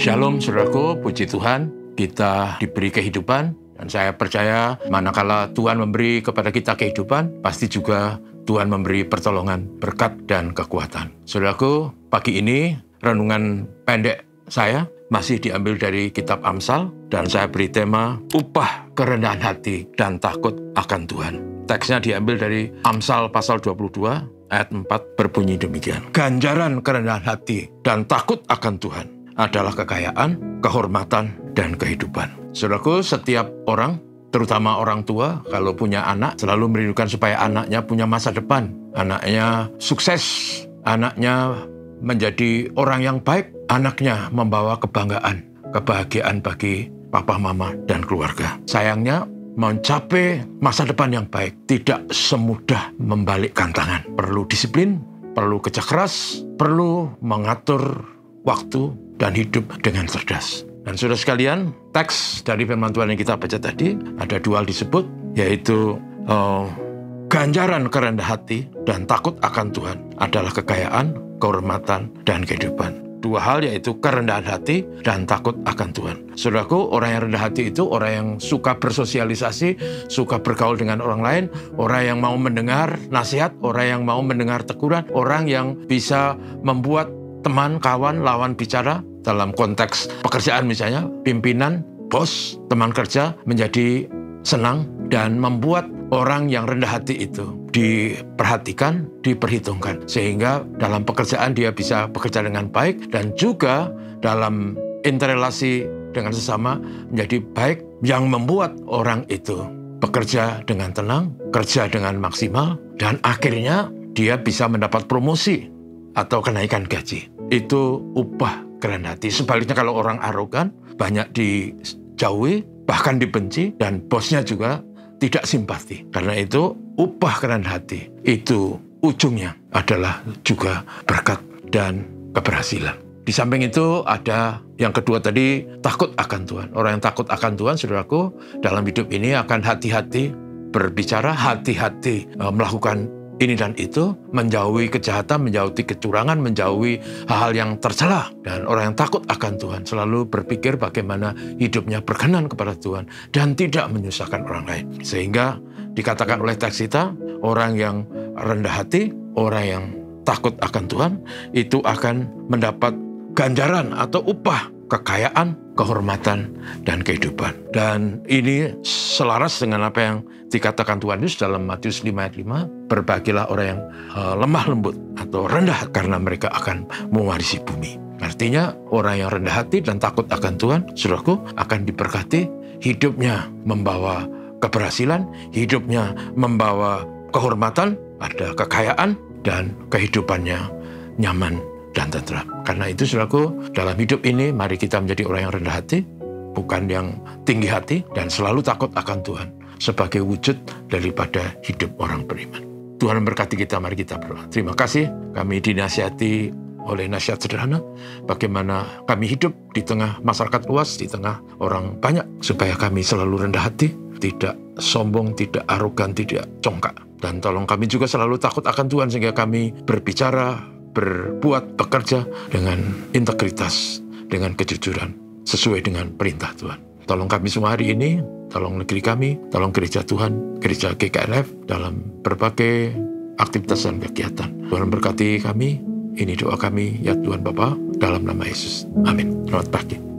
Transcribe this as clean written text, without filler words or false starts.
Shalom saudaraku, puji Tuhan, kita diberi kehidupan. Dan saya percaya manakala Tuhan memberi kepada kita kehidupan, pasti juga Tuhan memberi pertolongan, berkat, dan kekuatan. Saudaraku, pagi ini renungan pendek saya masih diambil dari kitab Amsal, dan saya beri tema upah kerendahan hati dan takut akan Tuhan. Teksnya diambil dari Amsal pasal 22 ayat 4 berbunyi demikian. Ganjaran kerendahan hati dan takut akan Tuhan adalah kekayaan, kehormatan, dan kehidupan. Saudaraku, setiap orang, terutama orang tua, kalau punya anak, selalu merindukan supaya anaknya punya masa depan. Anaknya sukses, anaknya menjadi orang yang baik, anaknya membawa kebanggaan, kebahagiaan bagi papa, mama, dan keluarga. Sayangnya, mencapai masa depan yang baik tidak semudah membalikkan tangan. Perlu disiplin, perlu kerja keras, perlu mengatur waktu dan hidup dengan cerdas. Dan saudara sekalian, teks dari firman Tuhan yang kita baca tadi, ada dua disebut, yaitu ganjaran kerendah hati dan takut akan Tuhan adalah kekayaan, kehormatan, dan kehidupan. Dua hal, yaitu kerendahan hati dan takut akan Tuhan. Saudaraku, orang yang rendah hati itu orang yang suka bersosialisasi, suka bergaul dengan orang lain, orang yang mau mendengar nasihat, orang yang mau mendengar teguran, orang yang bisa membuat teman, kawan, lawan bicara dalam konteks pekerjaan misalnya, pimpinan, bos, teman kerja menjadi senang dan membuat orang yang rendah hati itu diperhatikan, diperhitungkan. Sehingga dalam pekerjaan dia bisa bekerja dengan baik dan juga dalam interrelasi dengan sesama menjadi baik yang membuat orang itu bekerja dengan tenang, kerja dengan maksimal, dan akhirnya dia bisa mendapat promosi atau kenaikan gaji. Itu upah kerendahan hati. Sebaliknya kalau orang arogan, banyak dijauhi, bahkan dibenci, dan bosnya juga tidak simpati. Karena itu upah kerendahan hati itu ujungnya adalah juga berkat dan keberhasilan. Di samping itu ada yang kedua tadi, takut akan Tuhan. Orang yang takut akan Tuhan, saudaraku, dalam hidup ini akan hati-hati berbicara, hati-hati melakukan ini dan itu, menjauhi kejahatan, menjauhi kecurangan, menjauhi hal-hal yang tercela. Dan orang yang takut akan Tuhan selalu berpikir bagaimana hidupnya berkenan kepada Tuhan dan tidak menyusahkan orang lain. Sehingga dikatakan oleh teks kita, orang yang rendah hati, orang yang takut akan Tuhan, itu akan mendapat ganjaran atau upah, kekayaan, kehormatan, dan kehidupan. Dan ini selaras dengan apa yang dikatakan Tuhan Yesus dalam Matius 5 ayat 5, berbahagialah orang yang lemah lembut atau rendah karena mereka akan mewarisi bumi. Artinya orang yang rendah hati dan takut akan Tuhan, saudaraku, akan diberkati, hidupnya membawa keberhasilan, hidupnya membawa kehormatan, ada kekayaan, dan kehidupannya nyaman dan tentram. Karena itu, saudaraku, dalam hidup ini mari kita menjadi orang yang rendah hati, bukan yang tinggi hati, dan selalu takut akan Tuhan sebagai wujud daripada hidup orang beriman. Tuhan memberkati kita, mari kita berdoa. Terima kasih, kami dinasihati oleh nasihat sederhana, bagaimana kami hidup di tengah masyarakat luas, di tengah orang banyak, supaya kami selalu rendah hati, tidak sombong, tidak arogan, tidak congkak. Dan tolong kami juga selalu takut akan Tuhan, sehingga kami berbicara, berbuat, bekerja dengan integritas, dengan kejujuran, sesuai dengan perintah Tuhan. Tolong kami semua hari ini, tolong negeri kami, tolong gereja Tuhan, gereja GKLF dalam berbagai aktivitas dan kegiatan. Tuhan berkati kami, ini doa kami, ya Tuhan Bapa, dalam nama Yesus. Amin. Selamat pagi.